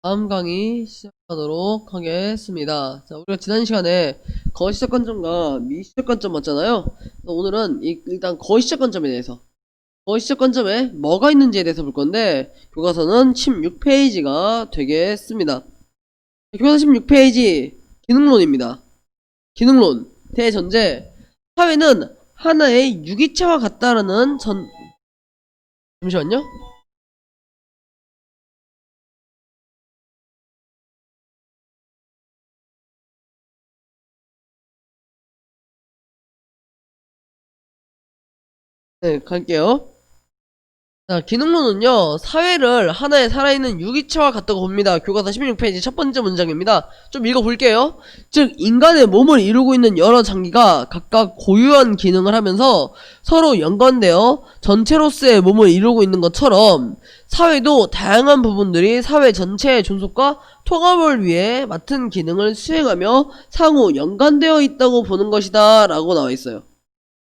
다음 강의 시작하도록 하겠습니다. 자, 우리가 지난 시간에 거시적 관점과 미시적 관점 봤잖아요. 오늘은 일단 거시적 관점에 대해서, 거시적 관점에 뭐가 있는지에 대해서 볼 건데, 교과서는 16페이지가 되겠습니다. 교과서 16페이지 기능론입니다. 기능론 대전제. 사회는 하나의 유기체와 같다라는 잠시만요. 네, 갈게요. 자, 기능론은요, 사회를 하나의 살아있는 유기체와 같다고 봅니다. 교과서 16페이지 첫 번째 문장입니다. 좀 읽어볼게요. 즉, 인간의 몸을 이루고 있는 여러 장기가 각각 고유한 기능을 하면서 서로 연관되어 전체로서의 몸을 이루고 있는 것처럼 사회도 다양한 부분들이 사회 전체의 존속과 통합을 위해 맡은 기능을 수행하며 상호 연관되어 있다고 보는 것이다 라고 나와 있어요.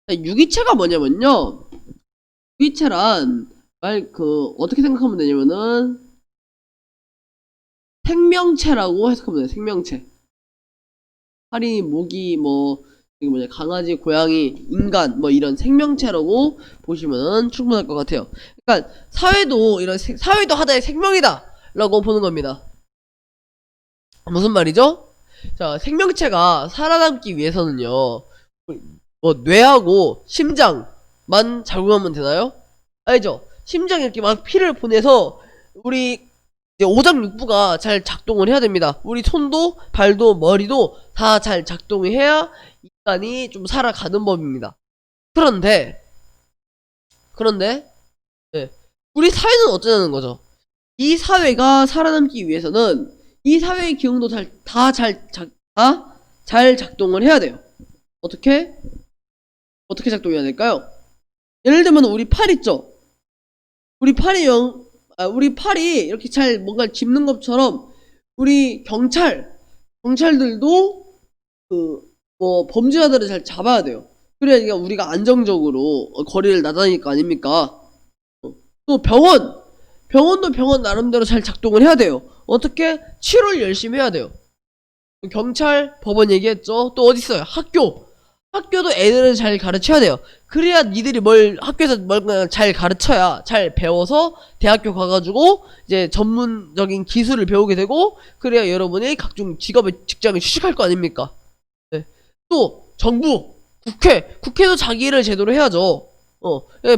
자, 유기체가 뭐냐면요, 유기체란 어떻게 생각하면 되냐면은, 생명체라고 해석하면 돼요. 생명체. 파리, 모기, 이게 강아지, 고양이, 인간, 이런 생명체라고 보시면 충분할 것 같아요. 그러니까, 사회도 하나의 생명이다! 라고 보는 겁니다. 무슨 말이죠? 자, 생명체가 살아남기 위해서는요, 뇌하고 심장만 작용하면 되나요? 알죠? 심장에 이렇게 막 피를 보내서 우리 이제 오장육부가 잘 작동을 해야 됩니다. 우리 손도 발도 머리도 다 잘 작동을 해야 인간이 좀 살아가는 법입니다. 그런데 네, 우리 사회는 어쩌냐는 거죠. 이 사회가 살아남기 위해서는 이 사회의 기능도 다 잘 작동을 해야 돼요. 어떻게 작동해야 될까요? 예를 들면 우리 팔 있죠? 우리 팔이 이렇게 잘 뭔가 짚는 것처럼 우리 경찰들도 범죄자들을 잘 잡아야 돼요. 그래야 우리가 안정적으로 거리를 나다닐 거 아닙니까? 또 병원도 병원 나름대로 잘 작동을 해야 돼요. 어떻게? 치료를 열심히 해야 돼요. 경찰, 법원 얘기했죠. 또 어디 있어요? 학교도 애들을 잘 가르쳐야 돼요. 그래야 니들이 학교에서 뭘 잘 가르쳐야 잘 배워서 대학교 가가지고 이제 전문적인 기술을 배우게 되고, 그래야 여러분이 각종 직장에 취직할 거 아닙니까? 네. 또 정부, 국회도 자기 일을 제대로 해야죠.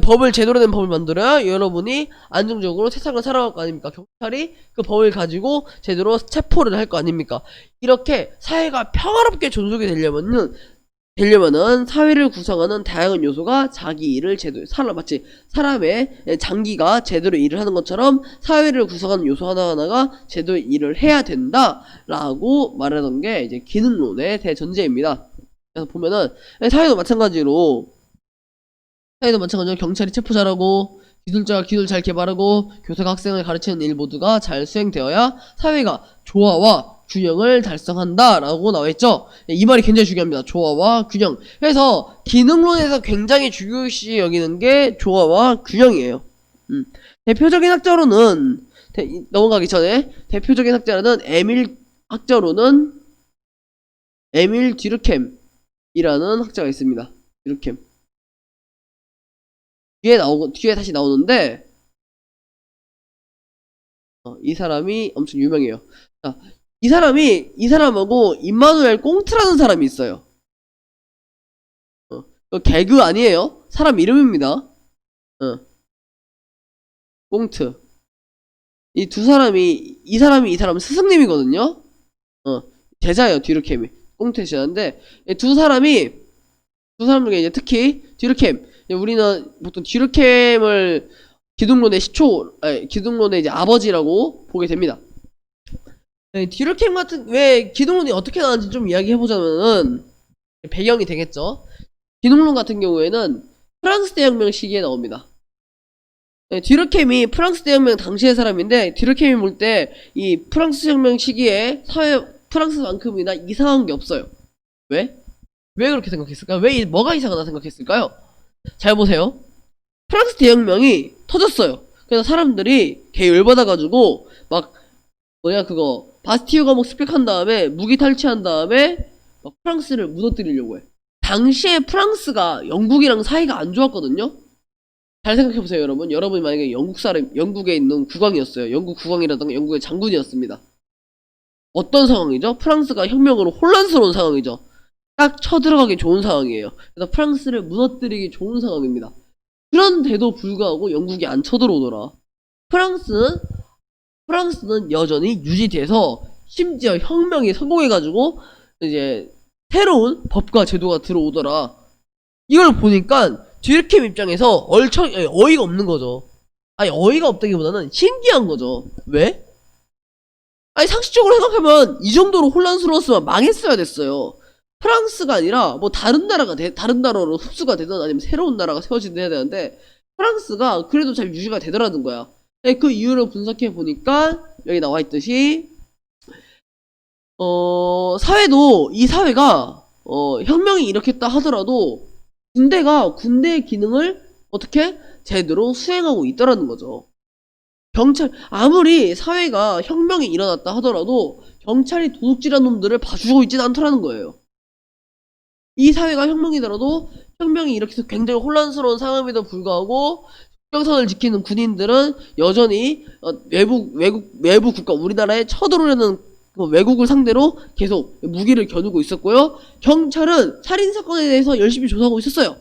법을 제대로 된 법을 만들어야 여러분이 안정적으로 세상을 살아갈 거 아닙니까? 경찰이 그 법을 가지고 제대로 체포를 할 거 아닙니까? 이렇게 사회가 평화롭게 존속이 되려면은 사회를 구성하는 다양한 요소가 자기 일을 마치 사람의 장기가 제대로 일을 하는 것처럼 사회를 구성하는 요소 하나하나가 제대로 일을 해야 된다라고 말하던 게 이제 기능론의 대전제입니다. 그래서 보면은 사회도 마찬가지로 경찰이 체포 잘하고 기술자가 기술 잘 개발하고 교사가 학생을 가르치는 일 모두가 잘 수행되어야 사회가 조화와 균형을 달성한다 라고 나와있죠. 이 말이 굉장히 중요합니다. 조화와 균형. 그래서 기능론에서 굉장히 중요시 여기는 게 조화와 균형이에요. 대표적인 학자로는 넘어가기 전에 대표적인 학자로는 에밀 듀르켐이라는 학자가 있습니다. 듀르켐. 뒤에 다시 나오는데, 이 사람이 엄청 유명해요. 자, 이 사람하고 임마누엘 꽁트라는 사람이 있어요. 개그 아니에요. 사람 이름입니다. 꽁트. 이 사람 스승님이거든요. 제자예요, 듀르켐이. 꽁트의 제자인데, 두 사람 중에 이제 특히 듀르켐. 우리는 보통 듀르켐을 기둥론의 이제 아버지라고 보게 됩니다. 네, 왜 기둥론이 어떻게 나왔는지 좀 이야기해보자면은 배경이 되겠죠. 기둥론 같은 경우에는 프랑스 대혁명 시기에 나옵니다. 네, 듀르켐이 프랑스 대혁명 당시의 사람인데, 듀르켐이 볼 때 이 프랑스 혁명 시기에 프랑스만큼이나 이상한 게 없어요. 왜? 왜 그렇게 생각했을까요? 뭐가 이상하다 생각했을까요? 잘 보세요. 프랑스 대혁명이 터졌어요. 그래서 사람들이 개 열받아가지고 막 뭐냐 그거 바스티유 감옥 습격한 다음에 무기 탈취한 다음에 막 프랑스를 무너뜨리려고 해. 당시에 프랑스가 영국이랑 사이가 안 좋았거든요. 잘 생각해보세요, 여러분. 여러분이 만약에 영국에 있는 국왕이었어요. 영국 국왕이라던가 영국의 장군이었습니다. 어떤 상황이죠? 프랑스가 혁명으로 혼란스러운 상황이죠. 딱 쳐들어가기 좋은 상황이에요. 그래서 프랑스를 무너뜨리기 좋은 상황입니다. 그런데도 불구하고 영국이 안 쳐들어오더라. 프랑스는 여전히 유지돼서 심지어 혁명이 성공해가지고 이제 새로운 법과 제도가 들어오더라. 이걸 보니까 듀르켐 입장에서 어이가 없는 거죠. 아니 어이가 없다기보다는 신기한 거죠. 왜? 아니 상식적으로 생각하면 이 정도로 혼란스러웠으면 망했어야 됐어요. 프랑스가 아니라 뭐 다른 나라로 흡수가 되든 아니면 새로운 나라가 세워지든 해야 되는데 프랑스가 그래도 잘 유지가 되더라는 거야. 그 이유를 분석해 보니까 여기 나와 있듯이 이 사회가 혁명이 일으켰다 하더라도 군대의 기능을 어떻게 제대로 수행하고 있더라는 거죠. 아무리 사회가 혁명이 일어났다 하더라도 경찰이 도둑질한 놈들을 봐주고 있진 않더라는 거예요. 이 사회가 혁명이더라도 혁명이 일으켜서 굉장히 혼란스러운 상황에도 불구하고 국경선을 지키는 군인들은 여전히 외부 국가 우리나라에 쳐들어오려는 외국을 상대로 계속 무기를 겨누고 있었고요. 경찰은 살인사건에 대해서 열심히 조사하고 있었어요.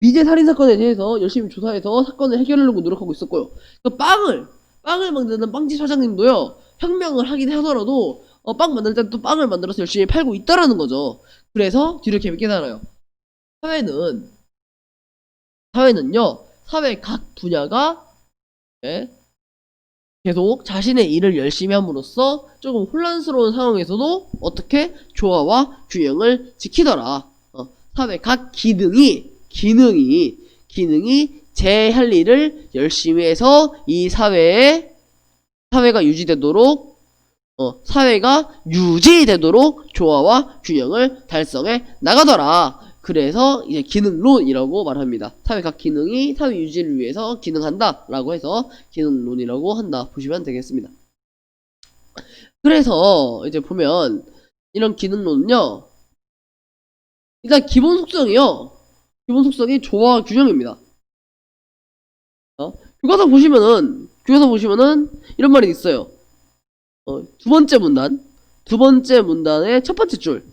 미제 살인사건에 대해서 열심히 조사해서 사건을 해결하려고 노력하고 있었고요. 빵을 만드는 빵집 사장님도요, 혁명을 하긴 하더라도, 빵 만들 때 또 빵을 만들어서 열심히 팔고 있다라는 거죠. 그래서 듀르켐이 깨달아요. 사회는요, 사회 각 분야가, 계속 자신의 일을 열심히 함으로써 조금 혼란스러운 상황에서도 어떻게 조화와 균형을 지키더라. 사회 각 기능이 제 할 일을 열심히 해서 이 사회가 유지되도록 조화와 균형을 달성해 나가더라. 그래서 이제 기능론이라고 말합니다. 사회 각 기능이 사회 유지를 위해서 기능한다 라고 해서 기능론이라고 한다 보시면 되겠습니다. 그래서 이제 보면 이런 기능론은요, 일단 기본 속성이 조화와 균형입니다. 교과서 보시면은 이런 말이 있어요. 두 번째 문단의 첫 번째 줄,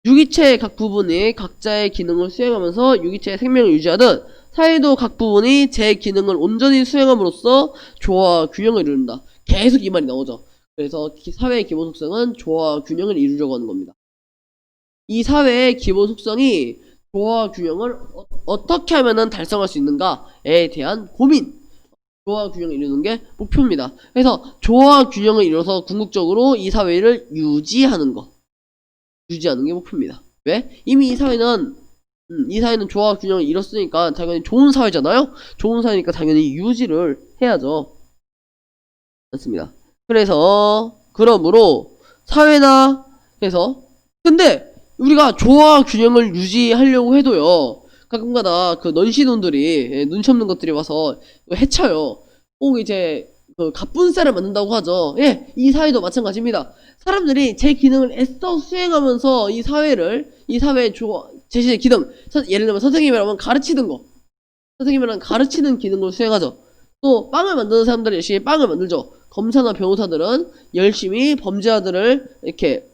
유기체의 각 부분이 각자의 기능을 수행하면서 유기체의 생명을 유지하듯 사회도 각 부분이 제 기능을 온전히 수행함으로써 조화와 균형을 이룬다. 계속 이 말이 나오죠. 그래서 사회의 기본 속성은 조화와 균형을 이루려고 하는 겁니다. 이 사회의 기본 속성이 조화와 균형을 어떻게 하면 달성할 수 있는가에 대한 고민, 조화와 균형을 이루는 게 목표입니다. 그래서 조화와 균형을 이뤄서 궁극적으로 이 사회를 유지하는 게 목표입니다. 왜? 이미 이 사회는 조화와 균형을 이뤘으니까 당연히 좋은 사회잖아요. 좋은 사회니까 당연히 유지를 해야죠. 맞습니다. 그러므로 근데 우리가 조화와 균형을 유지하려고 해도요, 가끔가다 그 넌시놈들이, 눈치 없는 것들이 와서 해쳐요. 꼭 이제 갑분싸를 만든다고 하죠. 이 사회도 마찬가지입니다. 사람들이 제 기능을 애써 수행하면서 이 사회의 제시의 기능, 예를 들면 선생님이라면 가르치는 기능을 수행하죠. 또 빵을 만드는 사람들이 열심히 빵을 만들죠. 검사나 변호사들은 열심히 범죄자들을 이렇게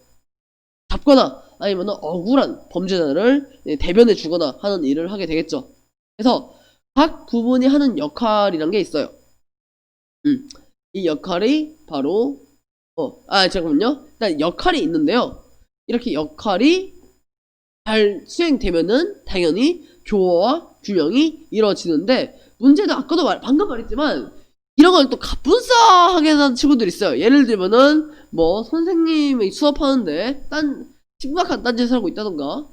잡거나 아니면 억울한 범죄자를 대변해 주거나 하는 일을 하게 되겠죠. 그래서 각 부분이 하는 역할이란 게 있어요. 이 역할이 바로 잠깐만요. 일단 역할이 있는데요. 이렇게 역할이 잘 수행되면은 당연히 조화와 균형이 이루어지는데, 문제는 방금 말했지만 이런 걸 또 갑분싸하게 하는 친구들이 있어요. 예를 들면은 뭐 선생님이 수업하는데 심각한 딴짓을 하고 있다던가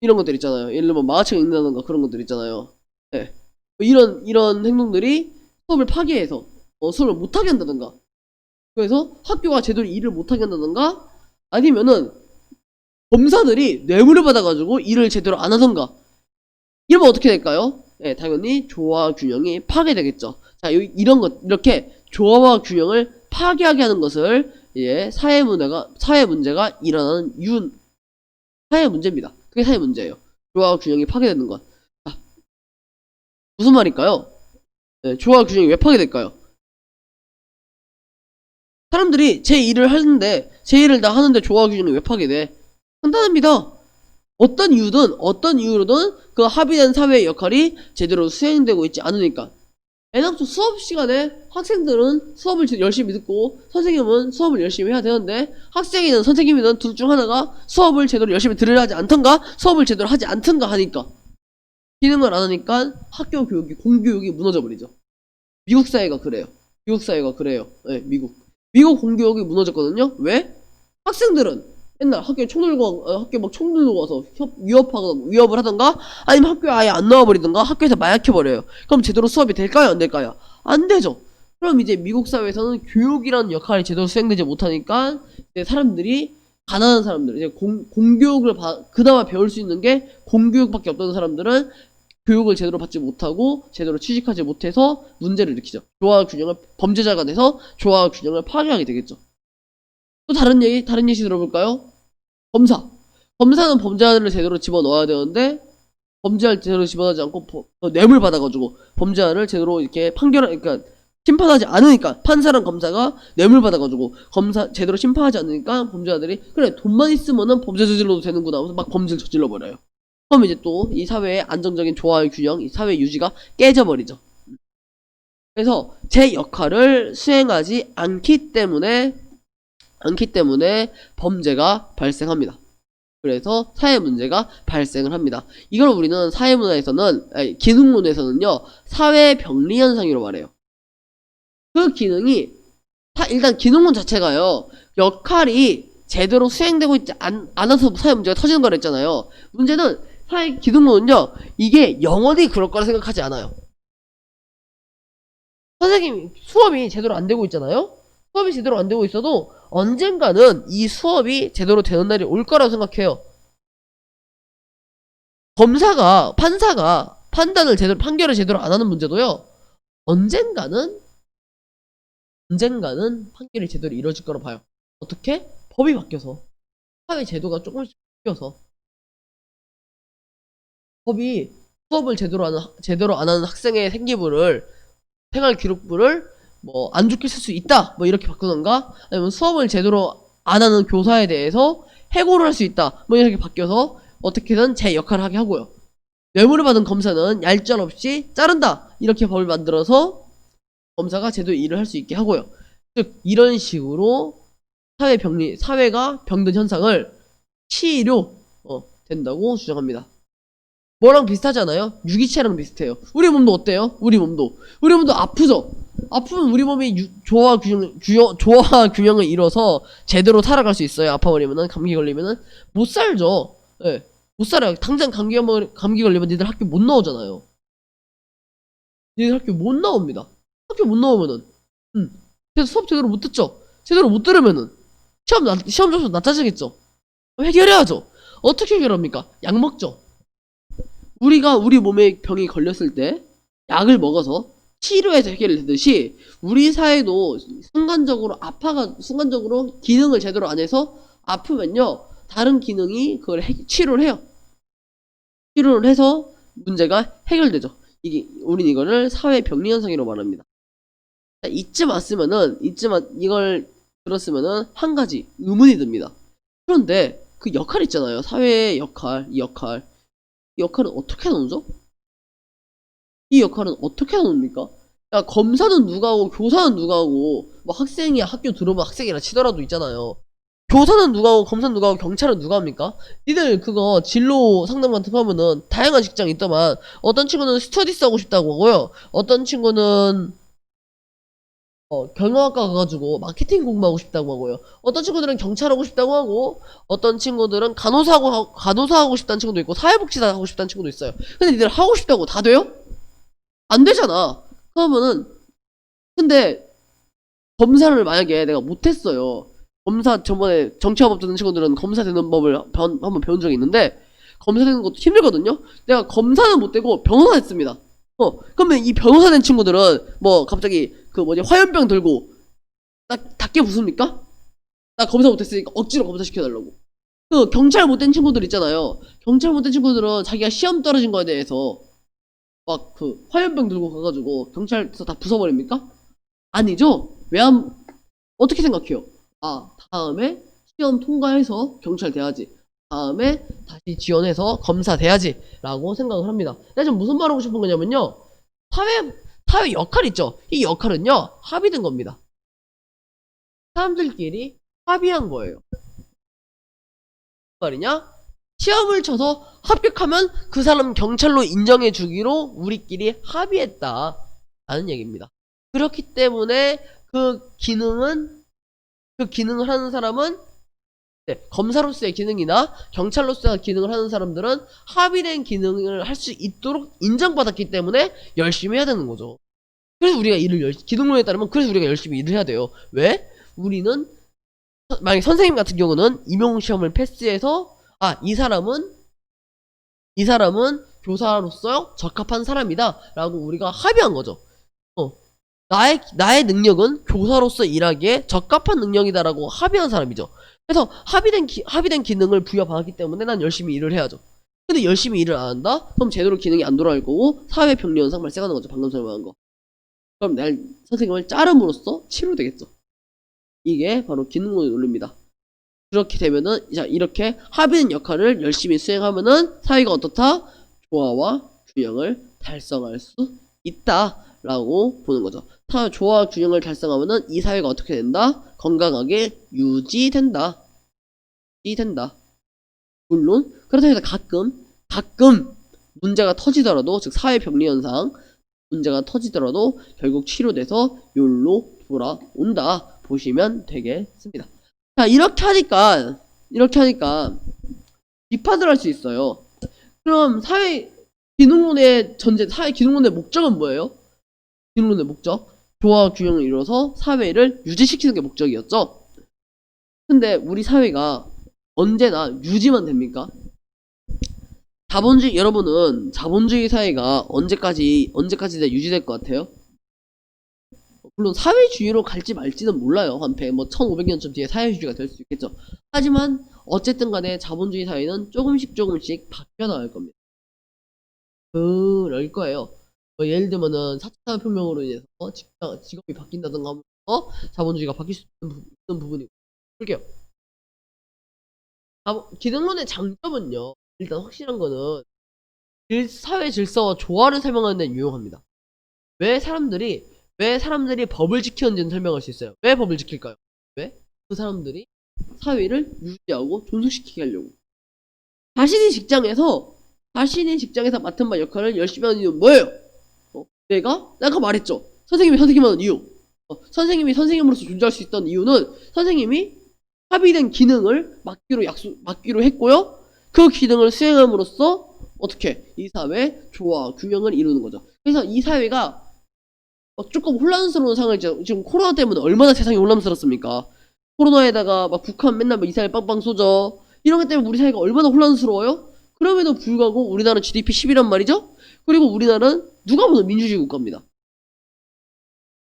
이런 것들 있잖아요. 예를 들면 망아치가 있는다던가 그런 것들 있잖아요. 이런 행동들이 수업을 파괴해서 수업을 못하게 한다던가, 그래서 학교가 제대로 일을 못하게 한다던가, 아니면은 검사들이 뇌물을 받아가지고 일을 제대로 안 하던가, 이러면 어떻게 될까요? 당연히 조화와 균형이 파괴되겠죠. 자, 이렇게 조화와 균형을 파괴하게 하는 것을 사회 문제가 일어나는 사회 문제입니다. 그게 사회 문제예요. 조화와 균형이 파괴되는 것. 자, 무슨 말일까요? 조화와 균형이 왜 파괴될까요? 사람들이 제 일을 하는데 제 일을 다 하는데 조화와 균형이 왜 파괴돼? 간단합니다. 어떤 이유로든 그 합의된 사회의 역할이 제대로 수행되고 있지 않으니까. 애당초 수업 시간에 학생들은 수업을 열심히 듣고 선생님은 수업을 열심히 해야 되는데 학생이든 선생님이든 둘 중 하나가 수업을 제대로 열심히 들으려 하지 않던가 수업을 제대로 하지 않던가 하니까 기능을 안 하니까 학교 교육이 공교육이 무너져 버리죠. 미국 사회가 그래요. 네, 미국 공교육이 무너졌거든요. 왜? 학생들은 옛날 학교에 학교 막 총 들고 와서 위협을 하던가 아니면 학교에 아예 안 나와버리던가 학교에서 마약해버려요. 그럼 제대로 수업이 될까요? 안 될까요? 안 되죠. 그럼 이제 미국 사회에서는 교육이라는 역할이 제대로 수행되지 못하니까 이제 사람들이 가난한 사람들 이제 공교육을 그나마 배울 수 있는 게 공교육밖에 없던 사람들은 교육을 제대로 받지 못하고 제대로 취직하지 못해서 문제를 일으키죠. 범죄자가 돼서 조화와 균형을 파괴하게 되겠죠. 또 다른 예시 들어볼까요? 검사는 범죄자를 제대로 집어넣어야 되는데 범죄자를 제대로 집어넣지 않고 뇌물 받아가지고 범죄자를 제대로 이렇게 그러니까 심판하지 않으니까 판사랑 검사가 뇌물 받아가지고 제대로 심판하지 않으니까 범죄자들이 그래 돈만 있으면은 범죄 저질러도 되는구나 하면서 막 범죄를 저질러 버려요. 그럼 이제 또 이 사회의 안정적인 조화의 균형, 이 사회 유지가 깨져버리죠. 그래서 제 역할을 수행하지 않기 때문에 범죄가 발생합니다. 그래서 사회 문제가 발생을 합니다. 이걸 우리는 기능론에서는요, 사회 병리 현상이라고 말해요. 그 기능이, 일단 기능론 자체가요, 역할이 제대로 수행되고 있지 않아서 사회 문제가 터지는 거라 했잖아요. 문제는 기능론은요, 이게 영원히 그럴 거라 생각하지 않아요. 선생님이 수업이 제대로 안 되고 있잖아요? 수업이 제대로 안 되고 있어도 언젠가는 이 수업이 제대로 되는 날이 올 거라고 생각해요. 판사가 판결을 제대로 안 하는 문제도요, 언젠가는 판결이 제대로 이루어질 거라고 봐요. 어떻게? 법이 바뀌어서. 사회 제도가 조금씩 바뀌어서. 법이 수업을 제대로 안 하는 학생의 생활 기록부를 안 좋게 쓸 수 있다 이렇게 바꾸던가 아니면 수업을 제대로 안 하는 교사에 대해서 해고를 할 수 있다 이렇게 바뀌어서 어떻게든 제 역할을 하게 하고요. 뇌물을 받은 검사는 얄짤없이 자른다 이렇게 법을 만들어서 검사가 제대로 일을 할 수 있게 하고요. 즉 이런 식으로 사회가 병든 현상을 치료 된다고 주장합니다. 뭐랑 비슷하지 않아요? 유기체랑 비슷해요. 우리 몸도 어때요? 우리 몸도 아프죠? 아프면 우리 몸이 조화 균형을 이뤄서 제대로 살아갈 수 있어요. 아파버리면은 감기 걸리면은 못 살죠. 예. 못 살아요. 당장 감기 걸리면 니들 학교 못 나오잖아요. 니들 학교 못 나옵니다. 학교 못 나오면은 그래서 수업 제대로 못 듣죠. 제대로 못 들으면은 시험 점수 낮아지겠죠. 해결해야죠. 어떻게 해결합니까? 약 먹죠. 우리 몸에 병이 걸렸을 때 약을 먹어서 치료해서 해결이 되듯이 우리 사회도 순간적으로 기능을 제대로 안 해서 아프면요 다른 기능이 그걸 치료를 해요. 치료를 해서 문제가 해결되죠. 우린 이거를 사회 병리 현상이라고 말합니다. 이걸 들었으면은 한 가지 의문이 듭니다. 그런데 그 역할 있잖아요. 사회의 역할, 이 역할은 어떻게 나누죠? 이 역할은 어떻게 나눕니까? 야, 검사는 누가 하고 교사는 누가 하고 학생이 학교 들어오면 학생이라 치더라도 있잖아요. 교사는 누가 하고 검사는 누가 하고 경찰은 누가 합니까? 니들 그거 진로 상담 같은 거 하면은 다양한 직장이 있더만 어떤 친구는 스튜어디스 하고 싶다고 하고요. 어떤 친구는 경영학과 가가지고 마케팅 공부하고 싶다고 하고요. 어떤 친구들은 경찰하고 싶다고 하고 어떤 친구들은 간호사 하고 싶다는 친구도 있고 사회복지사 하고 싶다는 친구도 있어요. 근데 니들 하고 싶다고 다 돼요? 안 되잖아. 그러면은 근데 검사를 만약에 내가 못했어요. 저번에 정치학업 듣는 친구들은 검사 되는 법을 한번 배운 적이 있는데 검사 되는 것도 힘들거든요. 내가 검사는 못되고 변호사 했습니다. 그러면 이 변호사 된 친구들은 갑자기 화염병 들고 나 닭게 부숩니까? 나 검사 못했으니까 억지로 검사시켜달라고. 그 경찰 못된 친구들 있잖아요. 경찰 못된 친구들은 자기가 시험 떨어진 거에 대해서 막 그 화염병 들고 가가지고 경찰서 다 부숴버립니까? 아니죠. 어떻게 생각해요? 아, 다음에 시험 통과해서 경찰 돼야지. 다음에 다시 지원해서 검사 돼야지. 라고 생각을 합니다. 내가 지금 무슨 말 하고 싶은 거냐면요. 사회 역할 있죠. 이 역할은요, 합의된 겁니다. 사람들끼리 합의한 거예요. 무슨 말이냐? 시험을 쳐서 합격하면 그 사람 경찰로 인정해 주기로 우리끼리 합의했다. 라는 얘기입니다. 그렇기 때문에 그 기능을 하는 사람은 검사로서의 기능이나 경찰로서의 기능을 하는 사람들은 합의된 기능을 할 수 있도록 인정받았기 때문에 열심히 해야 되는 거죠. 그래서 우리가 기능론에 따르면 그래서 우리가 열심히 일을 해야 돼요. 왜? 우리는 만약 선생님 같은 경우는 임용시험을 패스해서 이 사람은 교사로서 적합한 사람이다 라고 우리가 합의한 거죠. 나의 능력은 교사로서 일하기에 적합한 능력이다 라고 합의한 사람이죠. 그래서 합의된 기능을 부여받았기 때문에 난 열심히 일을 해야죠. 근데 열심히 일을 안 한다? 그럼 제대로 기능이 안 돌아갈 거고 사회 병리 현상 발생하는 거죠. 방금 설명한 거. 그럼 날 선생님을 자름으로써 치료되겠죠. 이게 바로 기능론의 논리입니다. 그렇게 되면은 이렇게 합의된 역할을 열심히 수행하면은 사회가 어떻다? 조화와 균형을 달성할 수 있다라고 보는 거죠. 조화와 균형을 달성하면은 이 사회가 어떻게 된다? 건강하게 유지된다. 물론 그렇다고 해서 가끔 문제가 터지더라도, 즉 사회 병리 현상 문제가 터지더라도 결국 치료돼서 욜로 돌아온다 보시면 되겠습니다. 자, 이렇게 하니까 비판을 할 수 있어요. 그럼 사회 기능론의 목적은 뭐예요? 기능론의 목적, 조화와 균형을 이뤄서 사회를 유지시키는 게 목적이었죠. 근데 우리 사회가 언제나 유지만 됩니까? 여러분은 자본주의 사회가 언제까지 유지될 것 같아요? 물론 사회주의로 갈지 말지는 몰라요. 한 1500년쯤 뒤에 사회주의가 될 수 있겠죠. 하지만 어쨌든 간에 자본주의 사회는 조금씩 바뀌어 나갈 겁니다. 그럴 거예요. 예를 들면은 4차 산업혁명으로 인해서 직업이 바뀐다든가 하면서 자본주의가 바뀔 수 있는 부분이고. 볼게요. 기능론의 장점은요, 일단 확실한 거는 사회 질서와 조화를 설명하는 데 유용합니다. 왜 사람들이 법을 지키는지는 설명할 수 있어요. 왜 법을 지킬까요? 왜? 그 사람들이 사회를 유지하고 존속시키게 하려고. 자신이 직장에서 맡은 바 역할을 열심히 하는 이유는 뭐예요? 내가 말했죠. 선생님이 선생님하는 이유. 선생님이 선생님으로서 존재할 수 있던 이유는 선생님이 합의된 기능을 맡기로 했고요. 그 기능을 수행함으로써 어떻게 이 사회 조화 균형을 이루는 거죠. 그래서 이 사회가 조금 혼란스러운 상황이죠. 지금 코로나 때문에 얼마나 세상이 혼란스럽습니까? 코로나에다가 북한 맨날 미사일 빵빵 쏘죠. 이런 것 때문에 우리 사회가 얼마나 혼란스러워요? 그럼에도 불구하고 우리나라는 GDP 10이란 말이죠? 그리고 우리나라는 누가 보면 민주주의 국가입니다.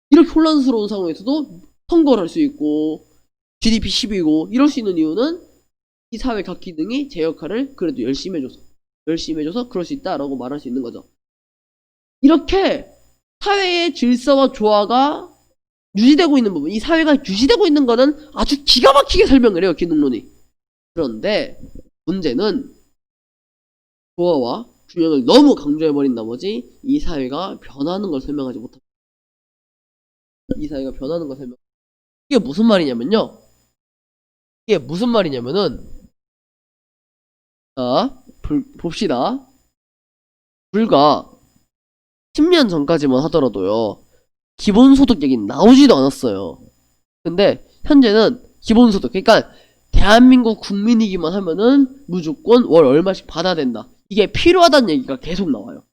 이렇게 혼란스러운 상황에서도 선거를 할 수 있고 GDP 10이고 이럴 수 있는 이유는 이 사회 각 기능이 제 역할을 그래도 열심히 해줘서 그럴 수 있다라고 말할 수 있는 거죠. 이렇게 사회의 질서와 조화가 유지되고 있는 부분, 이 사회가 유지되고 있는 거는 아주 기가 막히게 설명을 해요, 기능론이. 그런데 문제는 조화와 균형을 너무 강조해버린 나머지 이 사회가 변하는 걸 설명하지 못합니다. 이게 무슨 말이냐면요. 자, 봅시다. 불과 10년 전까지만 하더라도요, 기본소득 얘기는 나오지도 않았어요. 근데 현재는 기본소득, 그러니까 대한민국 국민이기만 하면은 무조건 월 얼마씩 받아야 된다, 이게 필요하다는 얘기가 계속 나와요.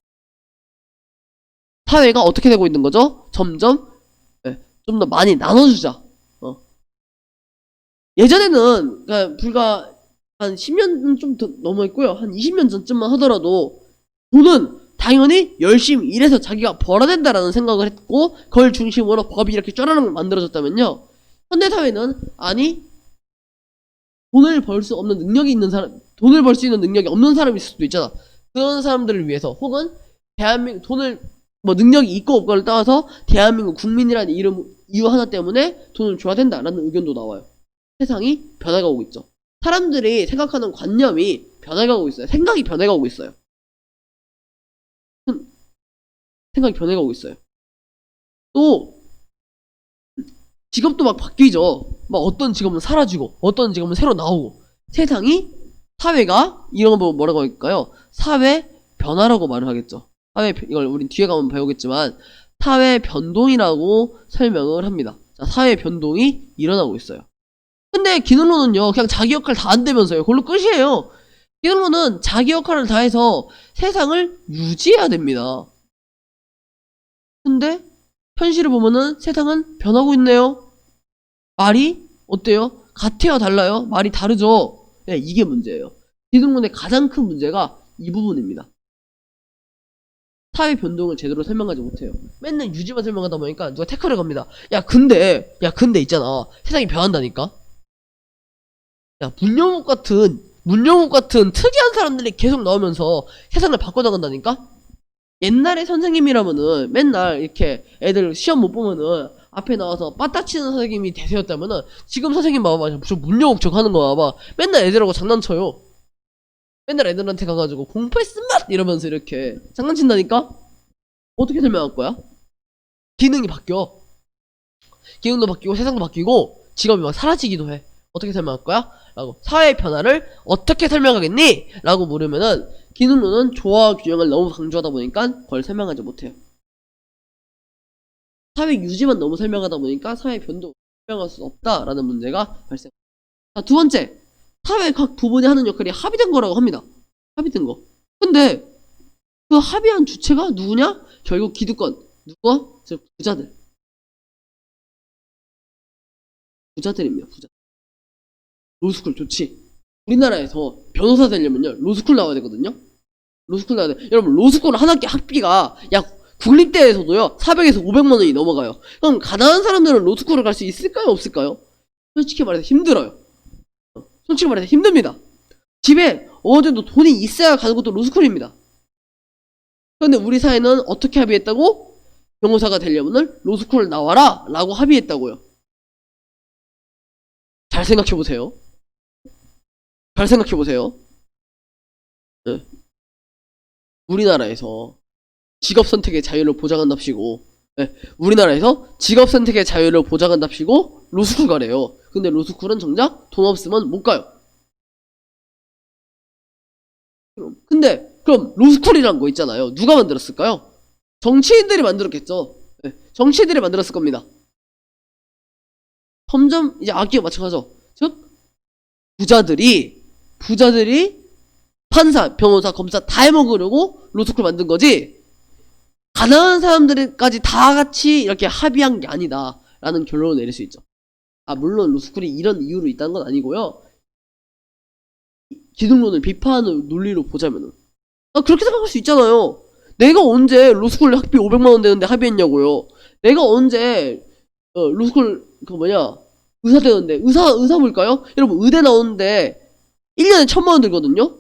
사회가 어떻게 되고 있는 거죠? 점점 좀 더 많이 나눠주자. 예전에는 그러니까 불과 한 10년 좀 더 넘어있고요, 한 20년 전쯤만 하더라도 돈은 당연히 열심히 일해서 자기가 벌어야 된다라는 생각을 했고, 그걸 중심으로 법이 이렇게 쩌라는 걸 만들어졌다면요, 현대사회는 아니 돈을 벌 수 없는 능력이 있는 사람, 돈을 벌 수 있는 능력이 없는 사람일 수도 있잖아. 그런 사람들을 위해서 혹은 대한민국 돈을 뭐 능력이 있고 없고를 따라서 대한민국 국민이라는 이유 하나 때문에 돈을 줘야 된다라는 의견도 나와요. 세상이 변해가고 있죠. 사람들이 생각하는 관념이 변해가고 있어요. 생각이 변해가고 있어요. 생각이 변해가고 있어요. 또 직업도 막 바뀌죠. 막 어떤 직업은 사라지고 어떤 직업은 새로 나오고 세상이 사회가 이런 거 뭐라고 할까요? 사회 변화라고 말을 하겠죠. 이걸 우린 뒤에 가면 배우겠지만 사회 변동이라고 설명을 합니다. 자, 사회 변동이 일어나고 있어요. 근데 기능론은요 그냥 자기 역할 다 안 되면서요. 그걸로 끝이에요. 기능론은 자기 역할을 다해서 세상을 유지해야 됩니다. 근데 현실을 보면은 세상은 변하고 있네요. 말이 어때요? 같아요? 달라요? 말이 다르죠? 네, 이게 문제예요. 기능론의 가장 큰 문제가 이 부분입니다. 사회 변동을 제대로 설명하지 못해요. 맨날 유지만 설명하다 보니까 누가 태클을 겁니다. 야 근데 있잖아. 세상이 변한다니까? 야 문영욱 같은 특이한 사람들이 계속 나오면서 세상을 바꿔나간다니까? 옛날에 선생님이라면은 맨날 이렇게 애들 시험 못 보면은 앞에 나와서 빠따치는 선생님이 대세였다면은 지금 선생님 봐봐. 무슨 문영욱 척 하는 거 봐봐. 맨날 애들하고 장난쳐요. 맨날 애들한테 가가지고 공부했음 맛! 이러면서 이렇게 장난친다니까? 어떻게 설명할 거야? 기능이 바뀌어. 기능도 바뀌고 세상도 바뀌고 직업이 막 사라지기도 해. 어떻게 설명할 거야? 라고. 사회의 변화를 어떻게 설명하겠니? 라고 물으면은 기능론은 조화와 균형을 너무 강조하다 보니까 그걸 설명하지 못해요. 사회 유지만 너무 설명하다 보니까 사회 변동 설명할 수 없다라는 문제가 발생. 자, 두 번째. 사회 각 부분이 하는 역할이 합의된 거라고 합니다. 합의된 거. 근데 그 합의한 주체가 누구냐? 결국 기득권. 누가? 즉 부자들. 부자들입니다. 부자. 로스쿨 좋지. 우리나라에서 변호사 되려면요 로스쿨 나와야 되거든요. 로스쿨 나와야 돼. 여러분 로스쿨 한 학기 학비가 약 국립대에서도요 400에서 500만원이 넘어가요. 그럼 가난한 사람들은 로스쿨을 갈 수 있을까요? 없을까요? 솔직히 말해서 힘들어요. 솔직히 말해서 힘듭니다. 집에 어느 정도 돈이 있어야 가는 것도 로스쿨입니다. 그런데 우리 사회는 어떻게 합의했다고? 변호사가 되려면 로스쿨 나와라 라고 합의했다고요. 잘 생각해보세요. 잘 생각해보세요. 네. 우리나라에서 직업 선택의 자유를 보장한답시고 네. 우리나라에서 직업 선택의 자유를 보장한답시고 로스쿨 가래요. 근데 로스쿨은 정작 돈 없으면 못 가요. 근데 그럼 로스쿨이란 거 있잖아요. 누가 만들었을까요? 정치인들이 만들었겠죠. 네. 정치인들이 만들었을 겁니다. 점점 이제 악기가 맞춰가죠. 즉 부자들이 판사, 변호사, 검사 다 해먹으려고 로스쿨 만든 거지 가난한 사람들까지 다 같이 이렇게 합의한 게 아니다 라는 결론을 내릴 수 있죠. 아 물론 로스쿨이 이런 이유로 있다는 건 아니고요. 기능론을 비판하는 논리로 보자면은 그렇게 생각할 수 있잖아요. 내가 언제 로스쿨 학비 500만원 되는데 합의했냐고요. 내가 언제 로스쿨 의사 되는데 의사 볼까요? 여러분 의대 나오는데 1년에 1000만원 들거든요.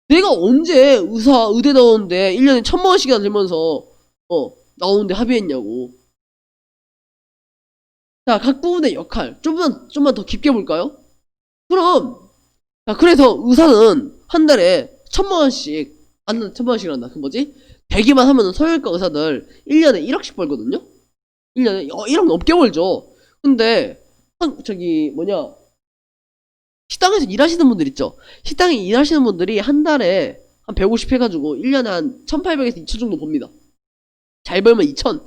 내가 언제 의대 나오는데 1년에 1000만원씩이나 들면서 나오는데 합의했냐고. 자, 각 부분의 역할 좀만 더 깊게 볼까요? 그럼 자, 그래서 의사는 한 달에 1000만원씩 1000만원씩이란다. 그 뭐지? 대기만 하면은 성형외과 의사들 1년에 1억씩 벌거든요. 1년에 1억 넘게 벌죠. 근데 식당에서 일하시는 분들 있죠. 식당에 일하시는 분들이 한 달에 한 150 해가지고 1년에 한 1800에서 2000 정도 봅니다. 잘 벌면 2000.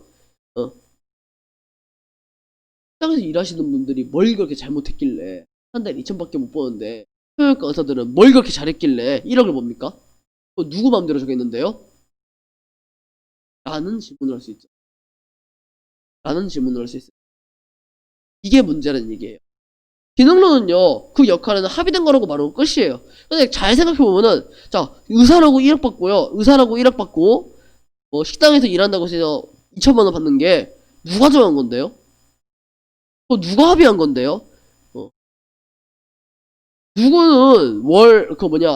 식당에서 일하시는 분들이 뭘 그렇게 잘못했길래 한 달에 2000밖에 못 버는데 성형외과 의사들은 뭘 그렇게 잘했길래 1억을 봅니까? 누구 마음대로 정했는데요? 라는 질문을 할 수 있죠. 이게 문제라는 얘기예요. 기능론은요 그 역할은 합의된 거라고 말하고 끝이에요. 근데 잘 생각해보면은 자 의사라고 1억 받고요. 의사라고 1억 받고 뭐 식당에서 일한다고 해서 2천만원 받는 게 누가 정한 건데요? 그거 누가 합의한 건데요? 어. 누구는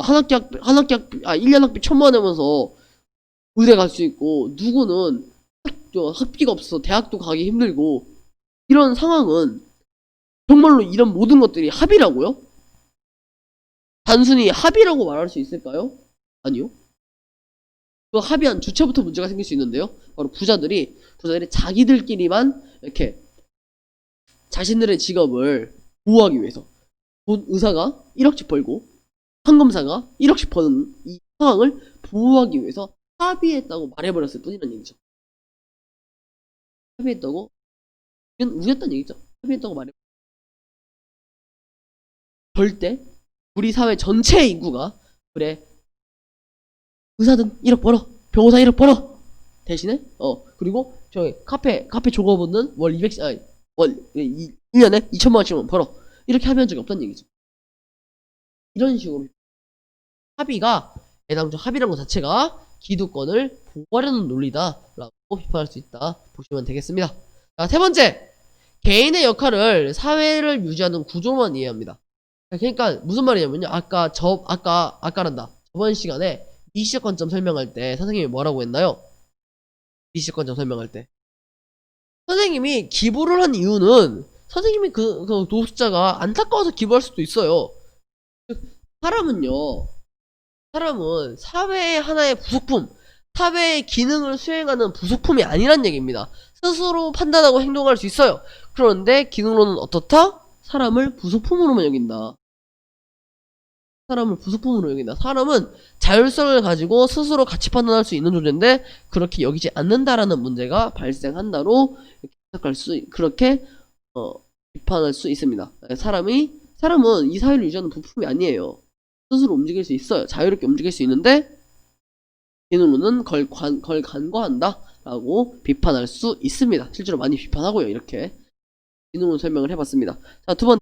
한 학기 1년 학비 1,000만 원 내면서 의대 갈 수 있고, 누구는 학비가 없어서 대학도 가기 힘들고, 이런 상황은 정말로 이런 모든 것들이 합의라고요? 단순히 합의라고 말할 수 있을까요? 아니요. 그 합의한 주체부터 문제가 생길 수 있는데요. 바로 부자들이 자기들끼리만 이렇게 자신들의 직업을 보호하기 위해서, 곧 의사가 1억씩 벌고 판검사가 1억씩 버는 이 상황을 보호하기 위해서 합의했다고 말해버렸을 뿐이라는 얘기죠. 합의했다고? 이건 우겼다는 얘기죠. 합의했다고 말해. 절대 우리 사회 전체의 인구가 그래, 의사든 1억 벌어, 변호사 1억 벌어 대신에 그리고 저기 카페 종업원은 월 200, 월 1년에 2천만 원씩만 벌어, 이렇게 합의한 적이 없다는 얘기죠. 이런 식으로 애당초 합의라는 것 자체가 기득권을 보호하려는 논리다라고 비판할 수 있다 보시면 되겠습니다. 자, 세 번째, 개인의 역할을 사회를 유지하는 구조만 이해합니다. 그러니까 무슨 말이냐면요, 저번 시간에 미시적 관점 설명할 때 선생님이 뭐라고 했나요? 미시적 관점 설명할 때 선생님이 기부를 한 이유는, 선생님이 그 도둑자가 안타까워서 기부할 수도 있어요. 사람은 사회의 하나의 부속품, 사회의 기능을 수행하는 부속품이 아니란 얘기입니다. 스스로 판단하고 행동할 수 있어요. 그런데 기능론은 어떻다? 사람을 부속품으로만 여긴다. 사람은 자율성을 가지고 스스로 가치 판단할 수 있는 존재인데 그렇게 여기지 않는다라는 문제가 발생한다로 그렇게 비판할 수 있습니다. 사람은 이 사회를 유지하는 부품이 아니에요. 스스로 움직일 수 있어요. 자유롭게 움직일 수 있는데 기능론은 걸 간과한다 라고 비판할 수 있습니다. 실제로 많이 비판하고요. 이렇게 기능론 설명을 해봤습니다. 자, 두 번째,